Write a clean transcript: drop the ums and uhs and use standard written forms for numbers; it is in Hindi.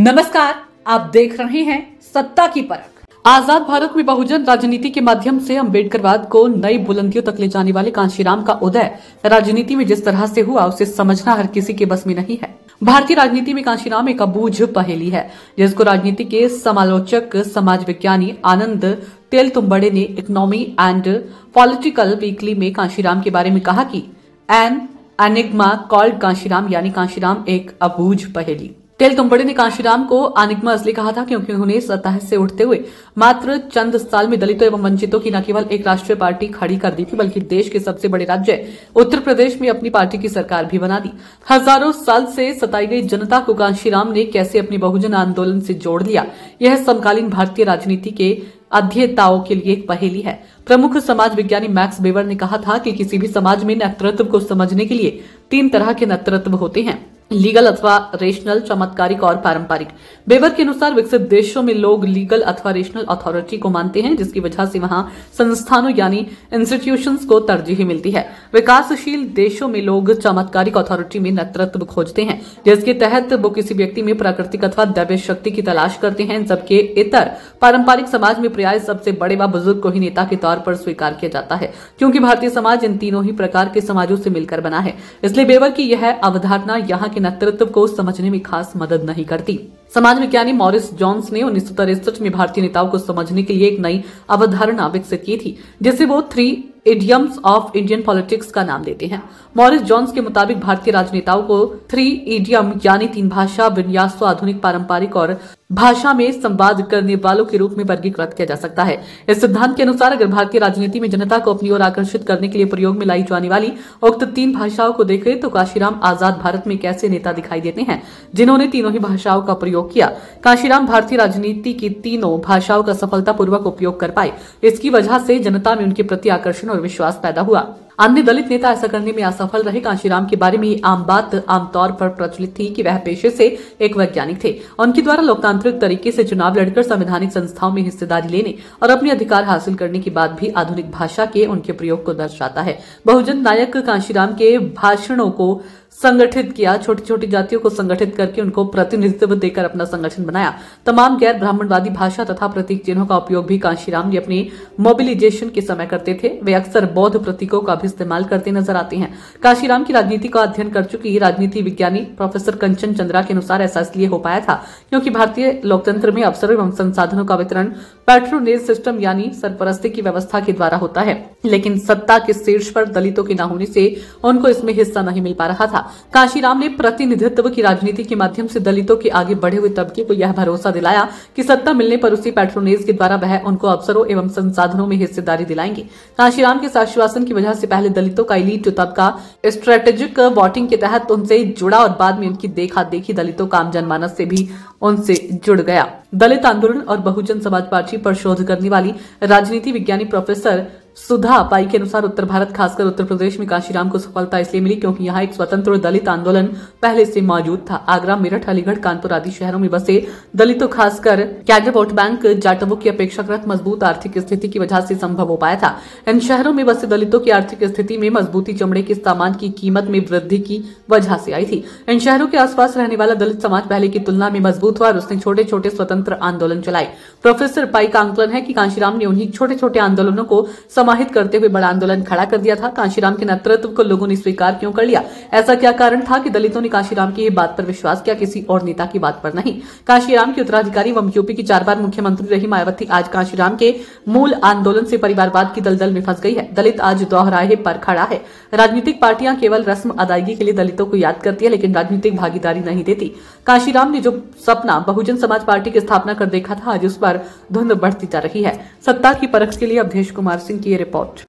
नमस्कार, आप देख रहे हैं सत्ता की परख। आजाद भारत में बहुजन राजनीति के माध्यम से अम्बेडकरवाद को नई बुलंदियों तक ले जाने वाले कांशीराम का उदय राजनीति में जिस तरह से हुआ उसे समझना हर किसी के बस में नहीं है। भारतीय राजनीति में कांशीराम एक अबूझ पहेली है, जिसको राजनीति के समालोचक समाज विज्ञानी आनंद तेलतुंबड़े ने इकोनॉमी एंड पॉलिटिकल वीकली में कांशीराम के बारे में कहा कि एन एनिग्मा कॉल्ड कांशीराम, यानी कांशीराम एक अबूझ पहेली। तेलतुंबड़े ने कांशीराम को एनिग्मा इसलिए कहा था क्योंकि उन्होंने सतह से उठते हुए मात्र चंद साल में दलितों एवं वंचितों की न केवल एक राष्ट्रीय पार्टी खड़ी कर दी थी, बल्कि देश के सबसे बड़े राज्य उत्तर प्रदेश में अपनी पार्टी की सरकार भी बना दी। हजारों साल से सताई गई जनता को कांशीराम ने कैसे अपनी बहुजन आंदोलन से जोड़ लिया, यह समकालीन भारतीय राजनीति के अध्येताओं के लिए एक पहेली है। प्रमुख समाज विज्ञानी मैक्स वेबर ने कहा था कि किसी भी समाज में नेतृत्व को समझने के लिए 3 तरह के नेतृत्व होते हैं, लीगल अथवा रेशनल, चमत्कारिक और पारंपरिक। वेबर के अनुसार विकसित देशों में लोग लीगल अथवा रेशनल अथॉरिटी को मानते हैं, जिसकी वजह से वहां संस्थानों यानी इंस्टीट्यूशंस को तरजीह मिलती है। विकासशील देशों में लोग चमत्कारिक अथॉरिटी में नेतृत्व खोजते हैं, जिसके तहत वो किसी व्यक्ति में प्राकृतिक अथवा दैवीय शक्ति की तलाश करते हैं। इन सबके इतर पारंपरिक समाज में प्राय सबसे बड़े व बुजुर्ग को ही नेता के तौर पर स्वीकार किया जाता है, क्योंकि भारतीय समाज इन तीनों ही प्रकार के समाजों से मिलकर बना है। इसलिए वेबर की यह अवधारणा यहाँ नेतृत्व को समझने में खास मदद नहीं करती। समाज विज्ञानी मॉरिस जोन्स ने 1963 में भारतीय नेताओं को समझने के लिए एक नई अवधारणा विकसित की थी, जिसे वो 3 इडियम्स ऑफ इंडियन पॉलिटिक्स का नाम देते हैं। मॉरिस जोन्स के मुताबिक भारतीय राजनेताओं को 3 इडियम यानी 3 भाषा विन्यासों, आधुनिक, पारंपरिक और भाषा में संवाद करने वालों के रूप में वर्गीकृत किया जा सकता है। इस सिद्धांत के अनुसार अगर भारतीय राजनीति में जनता को अपनी ओर आकर्षित करने के लिए प्रयोग में लाई जाने वाली उक्त 3 भाषाओं को देखें तो कांशीराम आजाद भारत में कैसे नेता दिखाई देते हैं जिन्होंने तीनों ही भाषाओं का प्रयोग किया। कांशीराम भारतीय राजनीति की तीनों भाषाओं का सफलतापूर्वक उपयोग कर पाए। इसकी वजह से जनता में उनके प्रति आकर्षण और विश्वास पैदा हुआ। अन्य दलित नेता ऐसा करने में असफल रहे। कांशीराम के बारे में ये आम बात आमतौर पर प्रचलित थी कि वह पेशे से एक वैज्ञानिक थे। उनके द्वारा लोकतांत्रिक तरीके से चुनाव लड़कर संवैधानिक संस्थाओं में हिस्सेदारी लेने और अपने अधिकार हासिल करने की बात भी आधुनिक भाषा के उनके प्रयोग को दर्शाता है। बहुजन नायक कांशीराम के भाषणों को संगठित किया, छोटी छोटी जातियों को संगठित करके उनको प्रतिनिधित्व देकर अपना संगठन बनाया। तमाम गैर ब्राह्मणवादी भाषा तथा प्रतीक चिन्हों का उपयोग भी कांशीराम जी अपने मोबिलाइजेशन के समय करते थे। वे अक्सर बौद्ध प्रतीकों का भी इस्तेमाल करते नजर आते हैं। कांशीराम की राजनीति का अध्ययन कर चुकी राजनीति विज्ञानी प्रोफेसर कंचन चंद्रा के अनुसार ऐसा इसलिए हो पाया था क्योंकि भारतीय लोकतंत्र में अवसरों एवं संसाधनों का वितरण पैट्रोनेज सिस्टम यानी सरपरस्ती की व्यवस्था के द्वारा होता है, लेकिन सत्ता के शीर्ष पर दलितों के न होने से उनको इसमें हिस्सा नहीं मिल पा रहा था। कांशीराम ने प्रतिनिधित्व की राजनीति के माध्यम से दलितों के आगे बढ़े हुए तबके को यह भरोसा दिलाया कि सत्ता मिलने पर उसी पैट्रोनेज के द्वारा वह उनको अवसरों एवं संसाधनों में हिस्सेदारी दिलाएंगे। कांशीराम के आश्वासन की वजह से पहले दलितों का एलीट तबका स्ट्रेटेजिक वोटिंग के तहत उनसे जुड़ा और बाद में उनकी देखा देखी दलितों का आम जनमानस से भी उनसे जुड़ गया। दलित आंदोलन और बहुजन समाज पार्टी पर शोध करने वाली राजनीति विज्ञानी प्रोफेसर सुधा पाई के अनुसार उत्तर भारत खासकर उत्तर प्रदेश में कांशीराम को सफलता इसलिए मिली क्योंकि यहाँ एक स्वतंत्र दलित आंदोलन पहले से मौजूद था। आगरा, मेरठ, अलीगढ़, कानपुर आदि शहरों में बसे दलितों खासकर कैडर वोट बैंक जाटवों की अपेक्षाकृत मजबूत आर्थिक स्थिति की वजह से संभव हो पाया था। इन शहरों में बसे दलितों की आर्थिक स्थिति में मजबूती चमड़े के सामान की कीमत में वृद्धि की वजह से आई थी। इन शहरों के आसपास रहने वाला दलित समाज पहले की तुलना में मजबूत हुआ और उसने छोटे छोटे स्वतंत्र आंदोलन चलाए। प्रोफेसर पाई का आंकलन है कि कांशीराम ने उन्हीं छोटे छोटे आंदोलनों को समाहित करते हुए बड़ा आंदोलन खड़ा कर दिया था। कांशीराम के नेतृत्व को लोगों ने स्वीकार क्यों कर लिया? ऐसा क्या कारण था कि दलितों ने कांशीराम की बात पर विश्वास किया, किसी और नेता की बात पर नहीं? कांशीराम की उत्तराधिकारी एवं यूपी की 4 बार मुख्यमंत्री रही मायावती आज कांशीराम के मूल आंदोलन से परिवारवाद की दलदल में फंस गई है। दलित आज दोहराए पर खड़ा है। राजनीतिक पार्टियां केवल रस्म अदायगी के लिए दलितों को याद करती है, लेकिन राजनीतिक भागीदारी नहीं देती। कांशीराम ने जो सपना बहुजन समाज पार्टी की स्थापना कर देखा था, आज उस पर धुंध बढ़ती जा रही है। सत्ता की परख के लिए अवधेश कुमार सिंह की ये रिपोर्ट।